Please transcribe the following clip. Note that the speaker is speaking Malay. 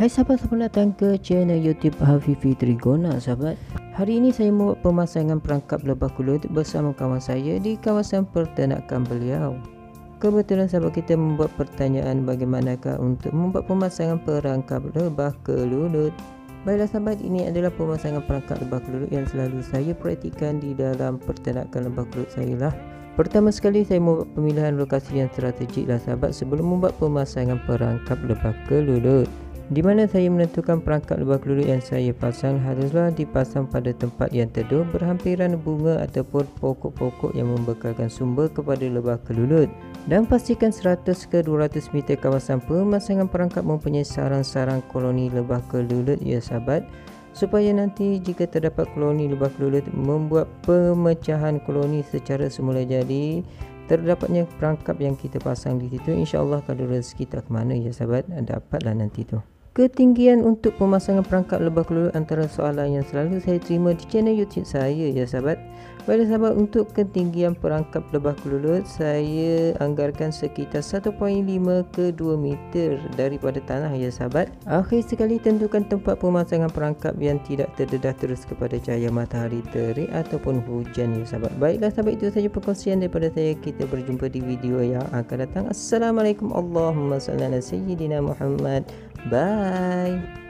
Hai sahabat, selamat datang ke channel YouTube Hafifi Trigona sahabat. Hari ini saya membuat pemasangan perangkap lebah kulit bersama kawan saya di kawasan peternakan beliau. Kebetulan sahabat kita membuat pertanyaan bagaimanakah untuk membuat pemasangan perangkap lebah kelulut. Baiklah sahabat, ini adalah pemasangan perangkap lebah kelulut yang selalu saya praktikan di dalam peternakan lebah kelulut saya lah. Pertama sekali saya membuat pemilihan lokasi yang strategik lah sahabat sebelum membuat pemasangan perangkap lebah kelulut, di mana saya menentukan perangkap lebah kelulut yang saya pasang haruslah dipasang pada tempat yang teduh berhampiran bunga ataupun pokok-pokok yang membekalkan sumber kepada lebah kelulut, dan pastikan 100 ke 200 meter kawasan pemasangan perangkap mempunyai sarang-sarang koloni lebah kelulut ya sahabat, supaya nanti jika terdapat koloni lebah kelulut membuat pemecahan koloni secara semula jadi terdapatnya perangkap yang kita pasang di situ, insya-Allah kalau rezeki tak ke mana ya sahabat, dapatlah nanti tu. Ketinggian untuk pemasangan perangkap lebah kelulut antara soalan yang selalu saya terima di channel YouTube saya ya sahabat. Baiklah sahabat, untuk ketinggian perangkap lebah kelulut saya anggarkan sekitar 1.5 ke 2 meter daripada tanah ya sahabat. Akhir sekali tentukan tempat pemasangan perangkap yang tidak terdedah terus kepada cahaya matahari terik ataupun hujan ya sahabat. Baiklah sahabat, itu saja perkongsian daripada saya. Kita berjumpa di video yang akan datang. Assalamualaikum, Allahumma salli ala sayyidina Muhammad. Bye.